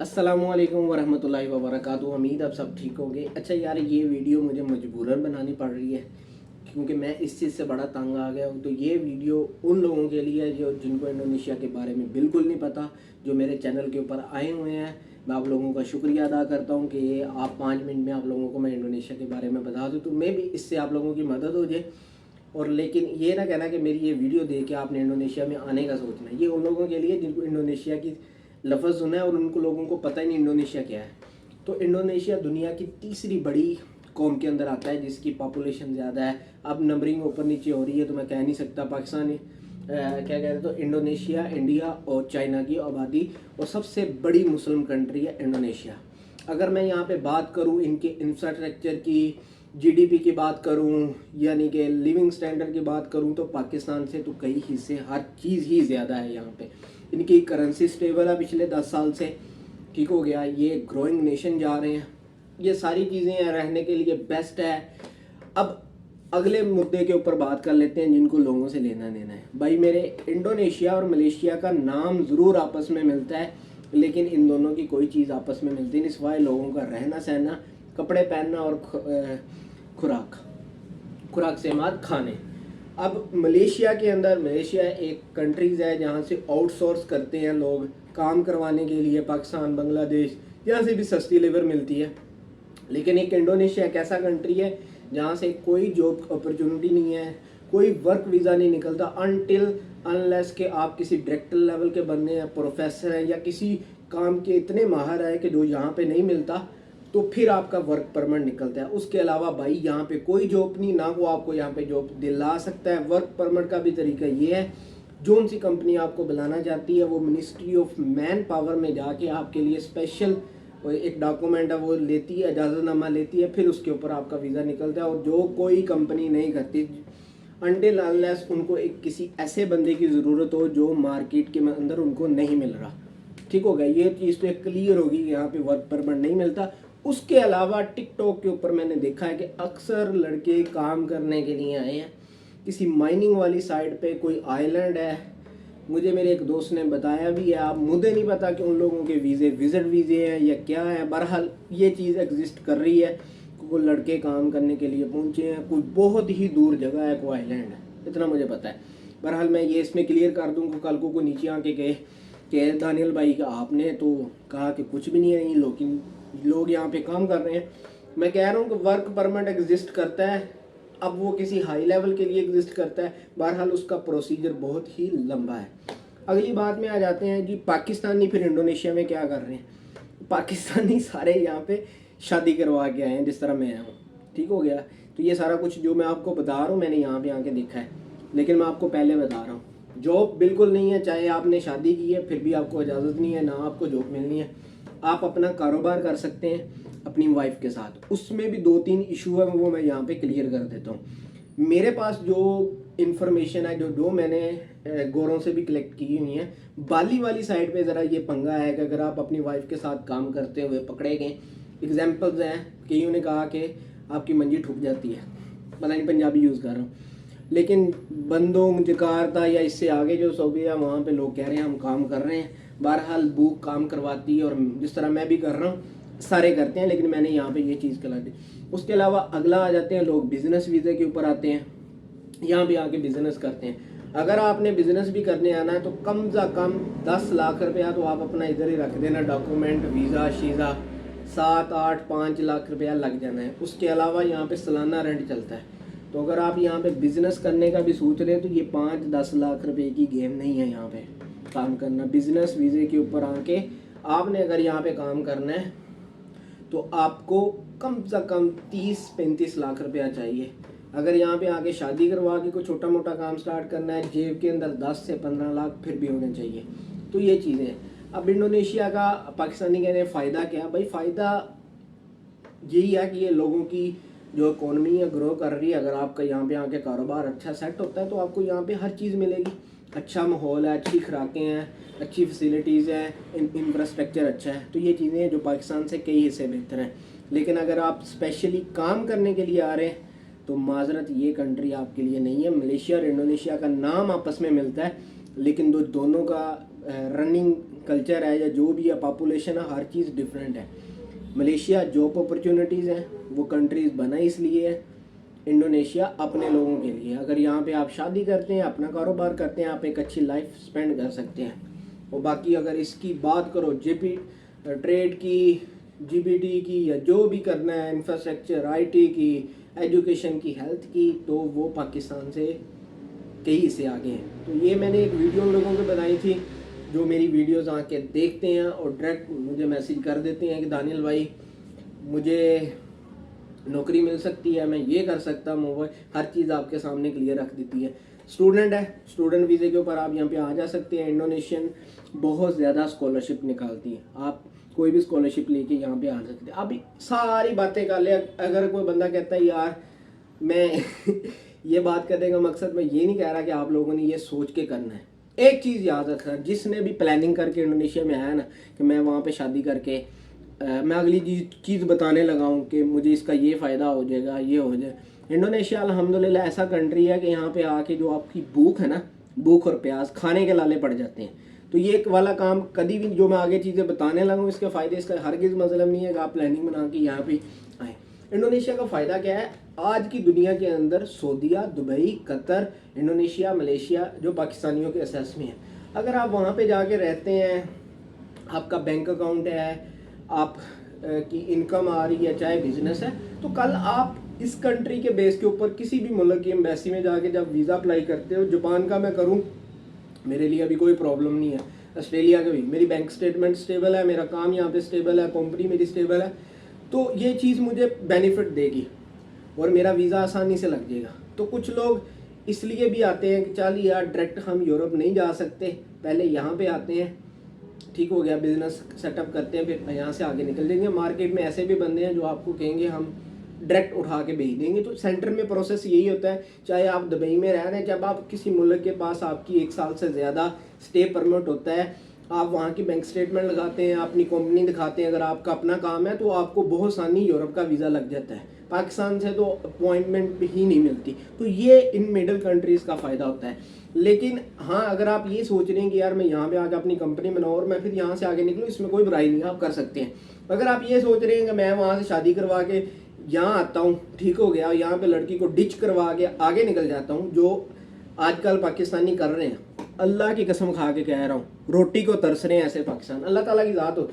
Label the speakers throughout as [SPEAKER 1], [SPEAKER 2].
[SPEAKER 1] अस्सलामुअलैकुम वरहमतुल्लाहि वबरकातुहू। उम्मीद आप सब ठीक होंगे। अच्छा यार, ये वीडियो मुझे मजबूरन बनानी पड़ रही है क्योंकि मैं इस चीज़ से बड़ा तंग आ गया हूँ। तो ये वीडियो उन लोगों के लिए है जो जिनको इंडोनेशिया के बारे में बिल्कुल नहीं पता, जो मेरे चैनल के ऊपर आए हुए हैं। मैं आप लोगों का शुक्रिया अदा करता हूँ कि ये आप 5 मिनट में आप लोगों को मैं इंडोनेशिया के बारे में बता दूँ, तो मैं भी इससे आप लोगों की मदद हो जाए। और लेकिन ये ना कहना कि मेरी ये वीडियो देख के आपने इंडोनेशिया में आने का सोचना है। ये उन लोगों के लिए जिनको इंडोनेशिया की लफ्ज़ सुना है और उनको लोगों को पता ही नहीं इंडोनेशिया क्या है। तो इंडोनेशिया दुनिया की तीसरी बड़ी कौम के अंदर आता है जिसकी पॉपुलेशन ज़्यादा है। अब नंबरिंग ऊपर नीचे हो रही है तो मैं कह नहीं सकता। पाकिस्तान क्या कहते हैं, तो इंडोनेशिया, इंडिया और चाइना की आबादी और सबसे बड़ी मुस्लिम कंट्री है इंडोनेशिया। अगर मैं यहाँ पे बात करूँ इनके इंफ्रास्ट्रक्चर की, जीडीपी की बात करूं, यानी कि लिविंग स्टैंडर्ड की बात करूं, तो पाकिस्तान से तो कई हिस्से हर चीज़ ही ज़्यादा है यहाँ पे। इनकी करेंसी स्टेबल है पिछले 10 साल से, ठीक हो गया। ये ग्रोइंग नेशन जा रहे हैं, ये सारी चीज़ें रहने के लिए बेस्ट है। अब अगले मुद्दे के ऊपर बात कर लेते हैं जिनको लोगों से लेना देना है। भाई मेरे, इंडोनेशिया और मलेशिया का नाम ज़रूर आपस में मिलता है, लेकिन इन दोनों की कोई चीज़ आपस में मिलती नहीं सिवाय लोगों का रहना सहना, कपड़े पहनना और खुराक से मात खाने। अब मलेशिया के अंदर, मलेशिया एक कंट्रीज़ है जहाँ से आउटसोर्स करते हैं लोग काम करवाने के लिए। पाकिस्तान, बांग्लादेश, यहाँ से भी सस्ती लेबर मिलती है। लेकिन एक इंडोनेशिया एक ऐसा कंट्री है जहाँ से कोई जॉब अपॉर्चुनिटी नहीं है, कोई वर्क वीज़ा नहीं निकलता अनटिल अनलेस के आप किसी डायरेक्टर लेवल के बंदे हैं, प्रोफेसर हैं, या किसी काम के इतने माहिर हैं कि जो यहाँ पे नहीं मिलता, तो फिर आपका वर्क परमिट निकलता है। उसके अलावा भाई यहाँ पे कोई जॉब नहीं, ना वो आपको यहाँ पे जॉब दिला सकता है। वर्क परमिट का भी तरीका ये है, जो सी कंपनी आपको बुलाना चाहती है वो मिनिस्ट्री ऑफ मैन पावर में जाके आपके लिए स्पेशल एक डॉक्यूमेंट है वो लेती है, इजाज़तनामा लेती है, फिर उसके ऊपर आपका वीज़ा निकलता है। और जो कोई कंपनी नहीं करती अनटिल अनलेस उनको एक किसी ऐसे बंदे की ज़रूरत हो जो मार्केट के अंदर उनको नहीं मिल रहा, ठीक हो गया। ये चीज़ तो क्लियर होगी कि यहाँ पे वर्क परमिट नहीं मिलता। उसके अलावा टिकटॉक के ऊपर मैंने देखा है कि अक्सर लड़के काम करने के लिए आए हैं किसी माइनिंग वाली साइड पे, कोई आइलैंड है, मुझे मेरे एक दोस्त ने बताया भी है। आप मुझे नहीं पता कि उन लोगों के वीज़े विजिट वीज़े हैं या क्या है। बहरहाल ये चीज़ एग्जिस्ट कर रही है, कोई लड़के काम करने के लिए पहुंचे हैं, कोई बहुत ही दूर जगह है, कोई आइलैंड है, इतना मुझे पता है। बहरहाल मैं ये इसमें क्लियर कर दूँ कि कल को नीचे आके कहे कि दानियल भाई का आपने तो कहा कि कुछ भी नहीं है, लेकिन लोग यहाँ पे काम कर रहे हैं। मैं कह रहा हूँ कि वर्क परमिट एग्जिस्ट करता है, अब वो किसी हाई लेवल के लिए एग्जिस्ट करता है। बहरहाल उसका प्रोसीजर बहुत ही लंबा है। अगली बात में आ जाते हैं जी, पाकिस्तानी फिर इंडोनेशिया में क्या कर रहे हैं। पाकिस्तानी सारे यहाँ पे शादी करवा के आए हैं जिस तरह मैं आया हूँ, ठीक हो गया। तो ये सारा कुछ जो मैं आपको बता रहा हूँ मैंने यहाँ पे आके देखा है, लेकिन मैं आपको पहले बता रहा हूँ जॉब बिल्कुल नहीं है। चाहे आपने शादी की है फिर भी आपको इजाज़त नहीं है, ना आपको जॉब मिलनी है। आप अपना कारोबार कर सकते हैं अपनी वाइफ के साथ, उसमें भी 2-3 इशू है वो मैं यहाँ पे क्लियर कर देता हूँ। मेरे पास जो इन्फॉर्मेशन है, जो मैंने गोरों से भी कलेक्ट की हुई है, बाली वाली साइड पे ज़रा ये पंगा है कि अगर आप अपनी वाइफ के साथ काम करते हुए पकड़े गए, एग्जाम्पल्स हैं, कईयों ने कहा कि आपकी मंजी ठुक जाती है, पता नहीं पंजाबी यूज़ कर रहा हूँ, लेकिन बंदों जकार्ता या इससे आगे जो सूबे है वहाँ पे लोग कह रहे हैं हम काम कर रहे हैं। बहरहाल बुक काम करवाती है और जिस तरह मैं भी कर रहा हूँ सारे करते हैं, लेकिन मैंने यहाँ पे ये चीज़ करा दी। उसके अलावा अगला आ जाते हैं लोग बिजनेस वीज़े के ऊपर आते हैं, यहाँ पे आके बिजनेस करते हैं। अगर आपने बिजनेस भी करने आना है तो कम से कम 10 लाख रुपया तो आप अपना इधर ही रख देना, डॉक्यूमेंट, वीज़ा शीज़ा, 7-8-5 लाख रुपया लग जाना है। उसके अलावा यहाँ पे सालाना रेंट चलता है। तो अगर आप यहाँ पे बिजनेस करने का भी सोच रहे हैं तो ये 5-10 लाख रुपए की गेम नहीं है यहाँ पे काम करना। बिजनेस वीज़े के ऊपर आके आपने अगर यहाँ पे काम करना है तो आपको कम से कम 30-35 लाख रुपया चाहिए। अगर यहाँ पे आके शादी करवा के कोई छोटा मोटा काम स्टार्ट करना है, जेब के अंदर 10 से 15 लाख फिर भी होने चाहिए। तो ये चीज़ें हैं। अब इंडोनेशिया का पाकिस्तानी कहते हैं फ़ायदा क्या? भाई फ़ायदा यही है कि ये लोगों की जो इकोनॉमी है ग्रो कर रही है। अगर आपका यहाँ पे आके कारोबार अच्छा सेट होता है तो आपको यहाँ पे हर चीज़ मिलेगी। अच्छा माहौल है, अच्छी खुराकें हैं, अच्छी फैसिलिटीज़ हैं, इंफ्रास्ट्रक्चर अच्छा है। तो ये चीज़ें हैं जो पाकिस्तान से कई हिस्से बेहतर हैं। लेकिन अगर आप स्पेशली काम करने के लिए आ रहे हैं तो माजरत ये कंट्री आपके लिए नहीं है। मलेशिया और इंडोनेशिया का नाम आपस में मिलता है, लेकिन दोनों का रनिंग कल्चर है या जो भी है, पॉपुलेशन है, हर चीज़ डिफरेंट है। मलेशिया जॉब अपॉर्चुनिटीज़ हैं, वो कंट्रीज़ बना इसलिए है। इंडोनेशिया अपने लोगों के लिए। अगर यहाँ पे आप शादी करते हैं, अपना कारोबार करते हैं, आप एक अच्छी लाइफ स्पेंड कर सकते हैं। और बाकी अगर इसकी बात करो ट्रेड की, जीबीटी की, या जो भी करना है, इंफ्रास्ट्रक्चर, आईटी की, एजुकेशन की, हेल्थ की, तो वो पाकिस्तान से कई हिस्से आगे हैं। तो ये मैंने एक वीडियो उन लोगों को बताई थी जो मेरी वीडियोस आके देखते हैं और डायरेक्ट मुझे मैसेज कर देते हैं कि दानियल भाई मुझे नौकरी मिल सकती है, मैं ये कर सकता हूँ, वो हर चीज़ आपके सामने क्लियर रख देती है। स्टूडेंट है, स्टूडेंट वीज़े के ऊपर आप यहाँ पे आ जा सकते हैं। इंडोनेशियन बहुत ज़्यादा स्कॉलरशिप निकालती है, आप कोई भी स्कॉलरशिप लेके यहाँ पे आ सकते हैं। अभी सारी बातें कर ले। अगर कोई बंदा कहता है यार मैं ये बात करने का मकसद मैं ये नहीं कह रहा कि आप लोगों ने ये सोच के करना है। एक चीज़ याद रखना, जिसने भी प्लानिंग करके इंडोनेशिया में आया ना कि मैं वहाँ पे शादी करके मैं अगली चीज़ बताने लगा हूँ कि मुझे इसका ये फ़ायदा हो जाएगा, ये हो जाए। इंडोनेशिया अल्हम्दुलिल्लाह ऐसा कंट्री है कि यहाँ पे आके जो आपकी भूख है ना, भूख और प्यास, खाने के लाले पड़ जाते हैं। तो ये एक वाला काम कभी भी जो मैं आगे चीज़ें बताने लगा हूँ इसके फ़ायदे, इसका हरगिज़ मतलब नहीं है कि आप प्लानिंग बना के यहाँ पे आए। इंडोनेशिया का फ़ायदा क्या है? आज की दुनिया के अंदर सऊदीया, दुबई, कतर, इंडोनेशिया, मलेशिया जो पाकिस्तानियों के असेस में है, अगर आप वहाँ पे जाके रहते हैं, आपका बैंक अकाउंट है, आप की इनकम आ रही है, चाहे बिजनेस है, तो कल आप इस कंट्री के बेस के ऊपर किसी भी मुल्क की एम्बेसी में जाके जब वीज़ा अप्लाई करते हो, जापान का मैं करूँ मेरे लिए अभी कोई प्रॉब्लम नहीं है, ऑस्ट्रेलिया का भी, मेरी बैंक स्टेटमेंट स्टेबल है, मेरा काम यहाँ पे स्टेबल है, कंपनी मेरी स्टेबल है, तो ये चीज़ मुझे बेनिफिट देगी और मेरा वीज़ा आसानी से लग जाएगा। तो कुछ लोग इसलिए भी आते हैं कि चल यार डायरेक्ट हम यूरोप नहीं जा सकते, पहले यहाँ पे आते हैं, ठीक हो गया, बिजनेस सेटअप करते हैं, फिर यहाँ से आगे निकल जाएंगे। मार्केट में ऐसे भी बंदे हैं जो आपको कहेंगे हम डायरेक्ट उठा के भेज देंगे। तो सेंटर में प्रोसेस यही होता है, चाहे आप दुबई में रह रहे हैं, जब आप किसी मुल्क के पास आपकी 1 साल से ज़्यादा स्टे परमिट होता है, आप वहाँ की बैंक स्टेटमेंट लगाते हैं, अपनी कंपनी दिखाते हैं, अगर आपका अपना काम है तो आपको बहुत आसानी यूरोप का वीज़ा लग जाता है। पाकिस्तान से तो अपॉइंटमेंट ही नहीं मिलती। तो ये इन मिडल कंट्रीज़ का फ़ायदा होता है। लेकिन हाँ, अगर आप ये सोच रहे हैं कि यार मैं यहाँ पे आके अपनी कंपनी बनाऊँ और मैं फिर यहाँ से आगे निकलूँ, इसमें कोई बुराई नहीं, आप कर सकते हैं। अगर आप ये सोच रहे हैं कि मैं वहाँ से शादी करवा के यहाँ आता हूँ, ठीक हो गया, यहाँ पे लड़की को डिच करवा के आगे निकल जाता हूँ, जो आजकल पाकिस्तानी कर रहे हैं, अल्लाह की कसम खा के कह रहा हूँ, रोटी को तरस रहे हैं ऐसे पाकिस्तान। अल्लाह ताला की ज़ात हो,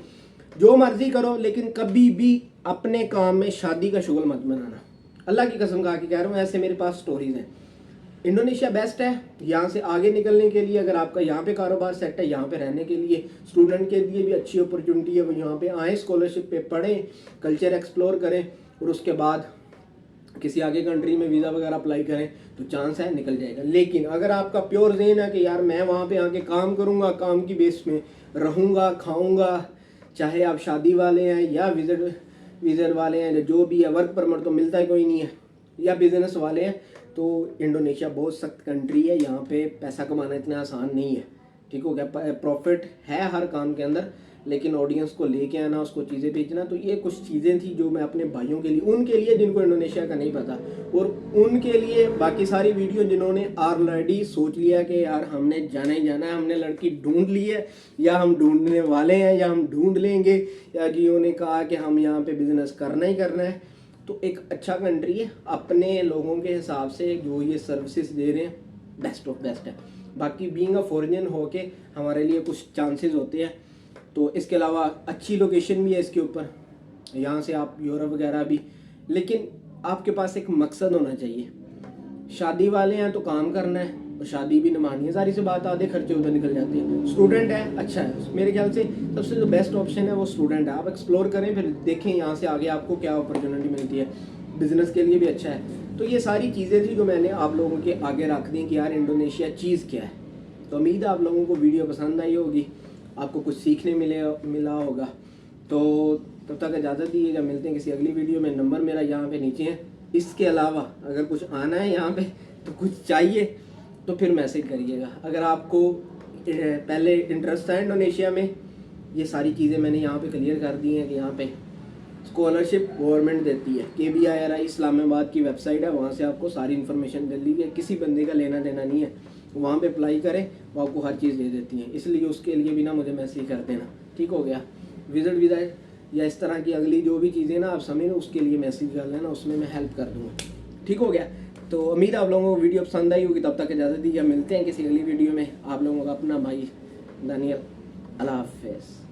[SPEAKER 1] जो मर्जी करो, लेकिन कभी भी अपने काम में शादी का शुगल मत बनाना। अल्लाह की कसम खा के कह रहा हूँ, ऐसे मेरे पास स्टोरीज हैं। इंडोनेशिया बेस्ट है यहाँ से आगे निकलने के लिए। अगर आपका यहाँ पे कारोबार सेट है, यहाँ पे रहने के लिए, स्टूडेंट के लिए भी अच्छी अपॉर्चुनिटी है, वो यहाँ पे आए, स्कॉलरशिप पे पढ़ें, कल्चर एक्सप्लोर करें और उसके बाद किसी आगे कंट्री में वीज़ा वगैरह अप्लाई करें तो चांस है निकल जाएगा। लेकिन अगर आपका प्योर ज़हन है कि यार मैं वहाँ पे आके काम करूँगा, काम की बेस में रहूँगा, खाऊँगा, चाहे आप शादी वाले हैं या विज़िट वाले हैं, जो भी है, वर्क परमिट तो मिलता ही कोई नहीं है, या बिजनेस वाले हैं, तो इंडोनेशिया बहुत सख्त कंट्री है। यहाँ पे पैसा कमाना इतना आसान नहीं है, ठीक हो गया। प्रॉफिट है हर काम के अंदर, लेकिन ऑडियंस को लेके आना, उसको चीज़ें बेचना। तो ये कुछ चीज़ें थी जो मैं अपने भाइयों के लिए, उनके लिए जिनको इंडोनेशिया का नहीं पता, और उनके लिए बाकी सारी वीडियो जिन्होंने ऑलरेडी सोच लिया कि यार हमने जाना ही जाना है, हमने लड़की ढूंढ ली है, या हम ढूंढने वाले हैं, या हम ढूंढ लेंगे, या जियो ने कहा कि हम यहाँ पे बिजनेस करना ही करना है। तो एक अच्छा कंट्री है, अपने लोगों के हिसाब से जो ये सर्विसेज दे रहे हैं बेस्ट ऑफ बेस्ट है। बाकी बीइंग अ फॉरेनर होके हमारे लिए कुछ चांसेस होते हैं। तो इसके अलावा अच्छी लोकेशन भी है इसके ऊपर, यहाँ से आप यूरोप वगैरह भी, लेकिन आपके पास एक मकसद होना चाहिए। शादी वाले हैं तो काम करना है और शादी भी निभानी है, सारी सी बात, आधे खर्चे उधर निकल जाते हैं। स्टूडेंट है, अच्छा है, मेरे ख्याल से सबसे जो बेस्ट ऑप्शन है वो स्टूडेंट है। आप एक्सप्लोर करें, फिर देखें यहाँ से आगे आपको क्या अपॉर्चुनिटी मिलती है, बिजनेस के लिए भी अच्छा है। तो ये सारी चीज़ें थी जो मैंने आप लोगों के आगे रख दी कि यार इंडोनेशिया चीज़ क्या है। तो उम्मीद है आप लोगों को वीडियो पसंद आई होगी, आपको कुछ सीखने मिला होगा। तो तब तक इजाज़त दीजिएगा, मिलते हैं किसी अगली वीडियो में। नंबर मेरा यहाँ पे नीचे है। इसके अलावा अगर कुछ आना है यहाँ पे, तो कुछ चाहिए तो फिर मैसेज करिएगा। अगर आपको पहले इंटरेस्ट था इंडोनेशिया में, ये सारी चीज़ें मैंने यहाँ पे क्लियर कर दी हैं कि यहाँ पे स्कॉलरशिप गवर्नमेंट देती है। KBIRI इस्लामाबाद की वेबसाइट है, वहाँ से आपको सारी इन्फॉर्मेशन मिल दी है, किसी बंदे का लेना देना नहीं है। वहाँ पे अप्लाई करें, वो आपको हर चीज़ दे देती हैं। इसलिए उसके लिए भी ना मुझे मैसेज कर देना, ठीक हो गया। विजिट वीज़ा या इस तरह की अगली जो भी चीज़ें ना आप समझें, उसके लिए मैसेज कर लेना, उसमें मैं हेल्प कर दूँगा, ठीक हो गया। तो उम्मीद है आप लोगों को वीडियो पसंद आई होगी। तब तक इजाज़त दीजिए, मिलते हैं किसी अगली वीडियो में। आप लोगों का अपना भाई दानियल, अल्लाह हाफ़िज़।